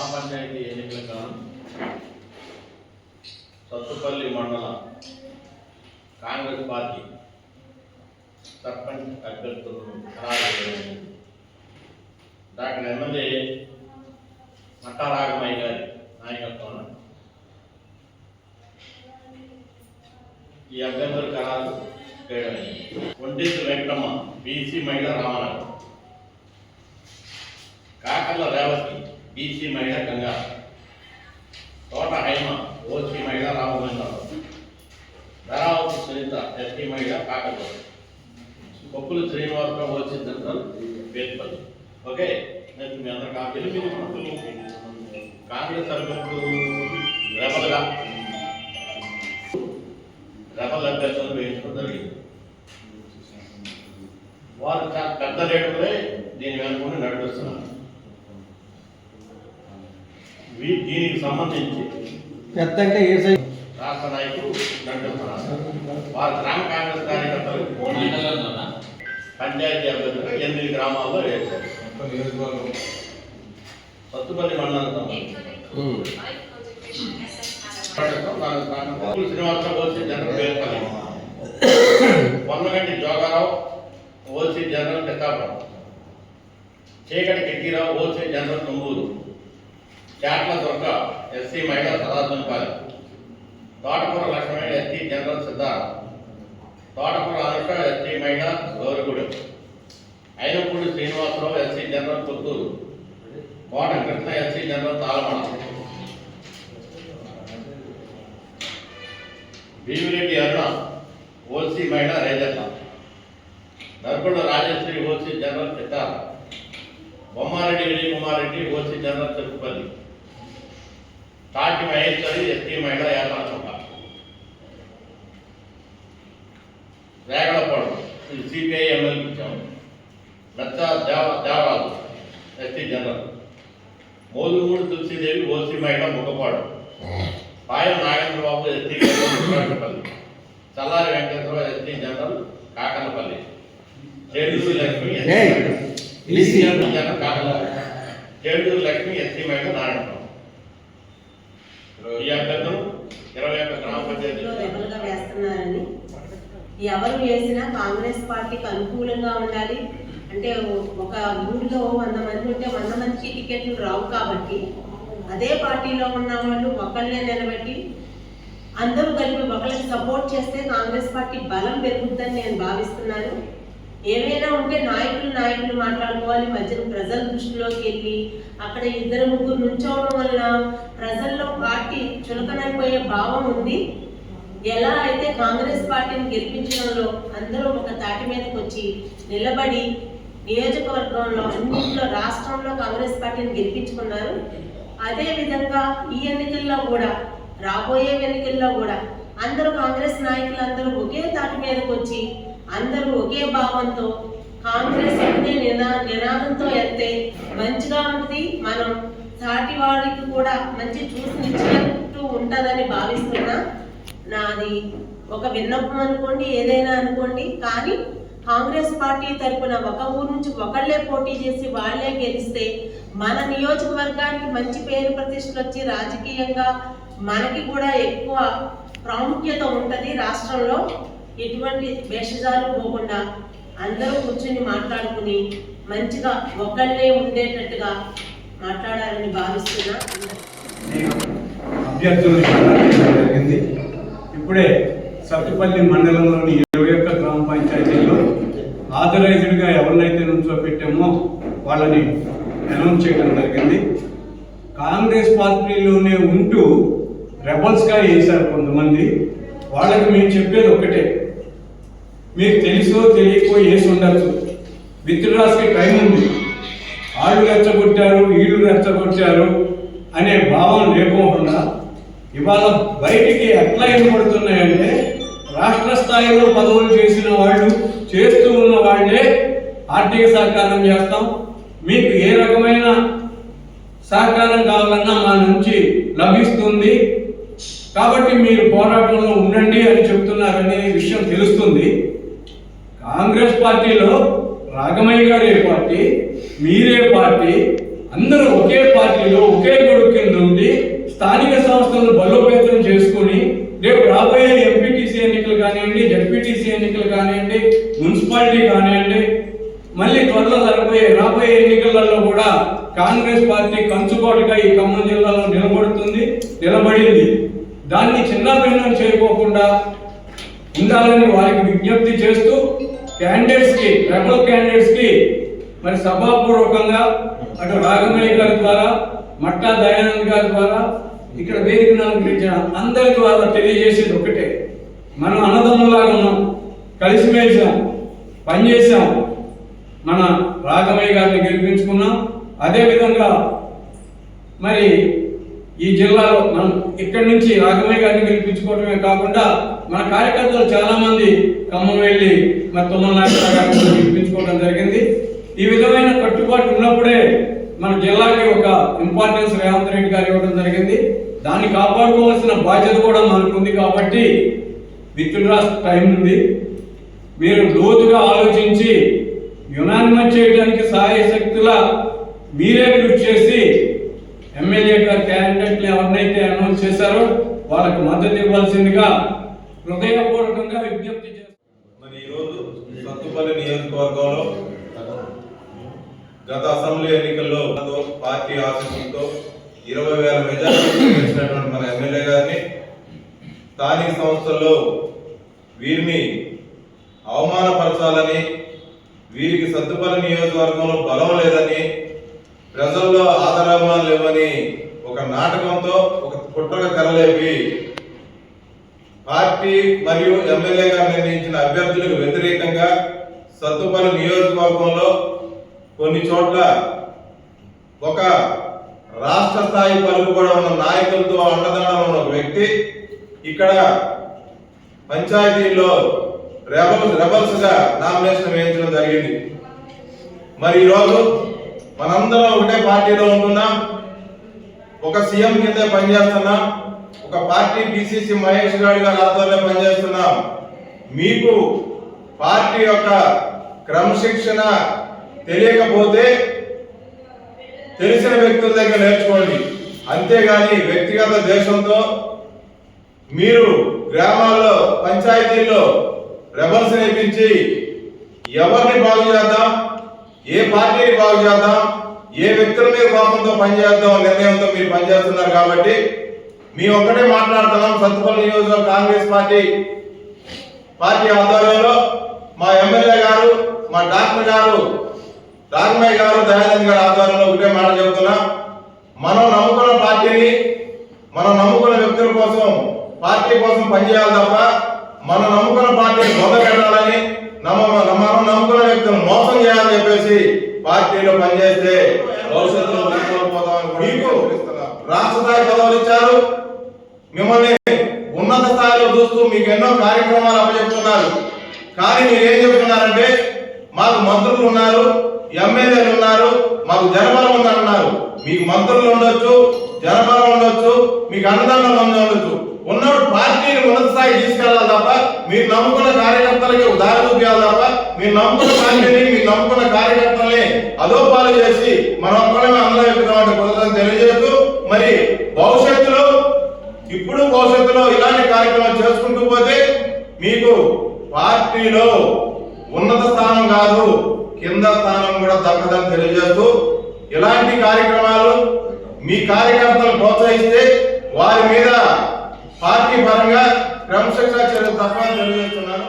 గ్రామ పంచాయతీ ఎన్నికల గాను సత్తుపల్లి మండల కాంగ్రెస్ పార్టీ సర్పంచ్ అభ్యర్థులను ఖరారు డాక్టర్ ఎమ్మెల్యే మట్టారాగమయ్య గారి నాయకత్వం ఈ అభ్యర్థుల ఖరారు చేయడం. కొండేసి వెంకటమ్మ బీసీ మహిళ రామనగర్, కాకర్ల రేవతి బీసీ మహిళ గంగా, తోట హైమ ఓసీ మహిళ రామగోవిందరావు, ధరావతి సునీత ఎస్టీ మహిళ Kakarla, Koppulu Srinivasarao OC general Vethpalli. Okay, నేను మీ అందరూ కాంగ్రెస్ అభ్యర్థులు రెబల్ అభ్యర్థులను వేయించడం జరిగింది. వారు చాలా పెద్ద రేటులే దీని వెనుకొని నడిపిస్తున్నారు. దీనికి సంబంధించి రాష్ట్ర నాయకులు నడిపిస్తున్నారు. వారు గ్రామ కాంగ్రెస్ కార్యకర్తలు పంచాయతీ అభ్యర్థులు 8 గ్రామాల్లో వేశారు. సత్తుపల్లి మండలం శ్రీనివాసరావు ఓసీ జనరల్ వేత్పల్లి, పొన్నగంటి జోగారావు ఓసీ జనరల్ పెద్దాపురం, చీకటి కిట్టిరావు ఓసీ జనరల్ తుంగూరు, చాట్ల దుర్గ ఎస్సీ మహిళ సదాశంపాలెం, తోటకూర లక్ష్మణ ఎస్టీ జనరల్ సిద్ధార్థ, తోటకూర అనుష ఎస్టీ మహిళ Gouragudem, Ayinapudi Srinivasarao SC general Puttur, Kota Krishna SC general Talamana, Bhimireddy Aruna OC మహిళ Rejalla, Narkonda Rajeshwari OC general Chittara, Bommareddy Vijay Kumar Reddy OC general Tirupati, Tati Maheshwari ST మహిళ యాదరాచంప, రేగడపాడు ఇది సిపిఐ ఎమ్మెల్యే ఇచ్చాము, Mecha Devaraju ST general, Modugudu Tulasidevi OC మహిళ Mukhapadu, Payam Nagendrababu ST general, Challari Venkateswararao ST general Kakanapalli, Cheduru Lakshmi ST general Kakanapalli, Cheduru Lakshmi ST మహిళ నారాయణపురం. ఈ అభ్యర్థులు 21 గ్రామ పంచాయతీలో వేస్తున్నారని, ఎవరు వేసినా కాంగ్రెస్ పార్టీకి అనుకూలంగా ఉండాలి. అంటే ఒక ఊరిలో 100 మంది ఉంటే 100 మందికి టికెట్లు రావు కాబట్టి అదే పార్టీలో ఉన్న వాళ్ళు ఒకళ్ళనే నిలబెట్టి అందరూ కలిపి ఒకళ్ళకి సపోర్ట్ చేస్తే కాంగ్రెస్ పార్టీ బలం పెరుగుతుందని నేను భావిస్తున్నాను. ఏమైనా ఉంటే నాయకులు మాట్లాడుకోవాలి. మధ్యన ప్రజల దృష్టిలోకి వెళ్ళి అక్కడ 2-3 నుంచోవడం వల్ల ప్రజల్లో పార్టీ చులకనైపోయే భావం ఉంది. ఎలా అయితే కాంగ్రెస్ పార్టీని గెలిపించడంలో అందరూ ఒక తాటి మీదకి వచ్చి నిలబడి నియోజకవర్గంలో అన్నింటిలో రాష్ట్రంలో కాంగ్రెస్ పార్టీని గెలిపించుకున్నారు. అదే విధంగా ఈ ఎన్నికల్లో కూడా రాబోయే ఎన్నికల్లో కూడా అందరూ కాంగ్రెస్ నాయకులు అందరూ ఒకే తాటి మీదకి వచ్చి అందరూ ఒకే భావంతో కాంగ్రెస్ ఒకే నినాదంతో వెళ్తే మంచిగా ఉంటుంది. మనం సాటి వాడికి కూడా మంచి చూసినిచ్చినట్టు ఉంటుందని భావిస్తున్నా. నాది ఒక విన్నపం అనుకోండి, ఏదైనా అనుకోండి, కానీ కాంగ్రెస్ పార్టీ తరఫున ఒక ఊరు నుంచి ఒకళ్ళే పోటీ చేసి వాళ్లే గెలిస్తే మన నియోజకవర్గానికి మంచి పేరు ప్రతిష్టలు వచ్చి రాజకీయంగా మనకి కూడా ఎక్కువ ప్రాముఖ్యత ఉంటుంది. రాష్ట్రంలో ఎటువంటి భేషజాలు పోకుండా అందరూ కూర్చుని మాట్లాడుకుని మంచిగా ఒకళ్ళే ఉండేటట్టుగా మాట్లాడాలని భావిస్తున్నా. అభ్యర్థులు జరిగింది. ఇప్పుడే సత్తుపల్లి మండలంలోని 21 గ్రామ పంచాయతీల్లో ఆథరైజ్డ్గా ఎవరినైతే నుంచో పెట్టామో వాళ్ళని అనౌన్స్ చేయడం జరిగింది. కాంగ్రెస్ పార్టీలోనే ఉంటూ రెబల్స్గా వేశారు కొంతమంది. వాళ్ళకి మేము చెప్పేది ఒకటే, మీకు తెలుసో తెలియకో వేసి ఉండొచ్చు, విత్డ్రాస్కి టైం ఉంది. వాళ్ళు రెచ్చగొట్టారు, వీళ్ళు రెచ్చగొట్టారు అనే భావం లేకోకుండా ఇవాళ బయటికి ఎట్లా ఏర్పడుతున్నాయంటే రాష్ట్ర స్థాయిలో పదవులు చేసిన వాళ్ళు, చేస్తూ ఉన్న వాళ్ళే ఆర్థిక సహకారం చేస్తాం, మీకు ఏ రకమైన సహకారం కావాలన్నా మా నుంచి లభిస్తుంది, కాబట్టి మీరు పోరాటంలో ఉండండి అని చెప్తున్నారనే విషయం తెలుస్తుంది. కాంగ్రెస్ పార్టీలో రాగమయ్య గారు ఏ పార్టీ, మీరే పార్టీ, అందరూ ఒకే పార్టీలో ఒకే గొడుగు కింద ఉండి స్థానిక సంస్థలను బలోపేతం చేసుకుని రేపు రాబోయే ఎంపీటీసీ ఎన్నికలు కానివ్వండి, జడ్పీటీసీ ఎన్నికలు కానివ్వండి, మున్సిపాలిటీ కానివ్వండి, మళ్ళీ త్వరలో రాబోయే ఎన్నికలలో కూడా కాంగ్రెస్ పార్టీ కంచుకోటగా ఈ ఖమ్మం జిల్లాలో నిలబడింది. దాన్ని చిన్నభిన్నం చేయకోకుండా ఉండాలని వారికి విజ్ఞప్తి చేస్తూ రెబల్ క్యాండిడేట్స్ కి మరి సభాపూర్వకంగా అటు రాఘమయ్య గారి ద్వారా, మట్టా దయానంద్ గారి ద్వారా, ఇక్కడ వేదికను అలంకరించిన అందరి ద్వారా తెలియజేసేది ఒకటే, మనం అన్నదమ్ములాగా ఉన్నాం, కలిసిమెలిసాం, పనిచేసాం, మన రాఘమయ్య గారిని గెలిపించుకున్నాం. అదేవిధంగా మరి ఈ జిల్లాలో మనం ఇక్కడి నుంచి రాఘమయ్య గారిని గెలిపించుకోవడమే కాకుండా మన కార్యకర్తలు చాలా మంది ఖమ్మం వెళ్ళి మరి తుమ్మల నాగేశ్వర గారిని గెలిపించుకోవడం జరిగింది. ఈ విధమైన కట్టుబాటు ఉన్నప్పుడే మన జిల్లాకి ఒక ఇంపార్టెన్స్ రేవంత్ రెడ్డి గారు ఇవ్వడం జరిగింది. దాన్ని కాపాడుకోవాల్సిన బాధ్యత కూడా మనకు ఉంది. కాబట్టి విత్డ్రాస్ టైం ఉంది. మీరు లోతుగా ఆలోచించి యునానిమస్ చేయడానికి సహాయశక్తులా మీరే కృషి చేసి ఎమ్మెల్యే గారి క్యాండిడేట్లు ఎవరినైతే అనౌన్స్ చేశారో వాళ్ళకి మద్దతు ఇవ్వాల్సిందిగా హృదయపూర్వకంగా విజ్ఞప్తి చేస్తారు. మరి ఈరోజు సత్తుపల్లి నియోజకవర్గంలో గత అసెంబ్లీ ఎన్నికల్లో పార్టీ ఆశీస్సులతో 20,000 మెజారిటీ గెలిచినటువంటి మన ఎమ్మెల్యే గారిని స్థానిక సంస్థల్లో వీరిని అవమానపరచాలని, వీరికి సత్తుపల్లి నియోజకవర్గంలో బలం లేదని, ప్రజల్లో ఆదరాభిమానాలు లేవని ఒక నాటకంతో ఒక కుట్రగా తెరలేపి పార్టీ మరియు ఎమ్మెల్యే గారు నిర్ణయించిన అభ్యర్థులకు వ్యతిరేకంగా సత్తుపల్లి నియోజకవర్గంలో కొన్ని చోట్ల ఒక రాష్ట్ర స్థాయి పలుకుబడి ఉన్న నాయకులతో అండదండలు ఉన్న ఒక వ్యక్తి ఇక్కడ పంచాయతీల్లో రెబల్స్ గా నామినేషన్ వేయించడం జరిగింది. మరి ఈరోజు మనందరం ఒకటే పార్టీలో ఉంటున్నాం, ఒక సీఎం కింద పనిచేస్తున్నాం, ఒక పార్టీ పిసిసి మహేష్ గారి గారి ఆధ్వర్యంలో పనిచేస్తున్నాం. మీకు పార్టీ యొక్క క్రమశిక్షణ తెలియకపోతే తెలిసిన వ్యక్తుల దగ్గర నేర్చుకోండి. అంతేగాని వ్యక్తిగత దేశంతో మీరు గ్రామాల్లో పంచాయతీల్లో రెబల్స్ నేర్పించి ఎవరిని బాగు చేద్దాం, ఏ పార్టీని బాగు చేద్దాం, ఏ వ్యక్తుల మీద కోపంతో పనిచేద్దాం నిర్ణయంతో మీరు పనిచేస్తున్నారు. కాబట్టి మీ ఒక్కటే మాట్లాడుతున్నాం. సత్తుపల్లి నియోజకవర్గ కాంగ్రెస్ పార్టీ ఆధ్వర్యంలో మా ఎమ్మెల్యే గారు, మా డాక్టర్ గారు, రాఘమయ్య గారు, దయానంద్ గారి ఆధ్వర్యంలో ఒకటే మాట చెబుతున్నా, మనం నమ్ముకున్న పార్టీని, మనం నమ్ముకున్న వ్యక్తుల కోసం, పార్టీ కోసం పనిచేయాలి తప్ప మనం నమ్ముకున్న పార్టీని బొంద పెట్టాలని, మనం నమ్ముకున్న వ్యక్తులను మోసం చేయాలని చెప్పేసి పార్టీలో పనిచేస్తే భవిష్యత్తులో మీకు రాష్ట్ర స్థాయి పదవులు ఇచ్చారు, మిమ్మల్ని ఉన్నత స్థాయిలో చూస్తూ మీకు ఎన్నో కార్యక్రమాలు అప్పచెప్తున్నారు. కానీ మీరు ఏం చెప్తున్నారంటే మాకు మంత్రులు ఉన్నారు, ఎమ్మెల్యేలు ఉన్నారు, మాకు జనబలం ఉందన్నారు. మీకు మంత్రులు ఉండొచ్చు, జనబలం ఉండొచ్చు, మీకు అన్నదండలు ఉండొచ్చు, ఉన్నప్పుడు పార్టీని ఉన్నత స్థాయి తీసుకెళ్లాలి తప్ప మీరు నమ్ముకున్న కార్యకర్తలకి దారి చూపించాలి తప్ప మీరు నమ్ముకున్న పార్టీని, మీరు నమ్ముకున్న కార్యకర్తల్ని అదోపాలు చేసి మనం ఒక్కడమే అందరూ ఎక్కుతామంటే కుదరదని తెలియజేస్తూ, మరి భవిష్యత్తులో ఇలాంటి కార్యక్రమాలు చేసుకుంటూ పోతే మీకు పార్టీలో ఉన్నత స్థానం కాదు కింద స్థానం కూడా దక్కదని తెలియజేస్తూ, ఇలాంటి కార్యక్రమాలు మీ కార్యకర్తలు ప్రోత్సహిస్తే వారి మీద పార్టీ పరంగా క్రమశిక్షణ చర్యలు తప్పని తెలియజేస్తున్నాను.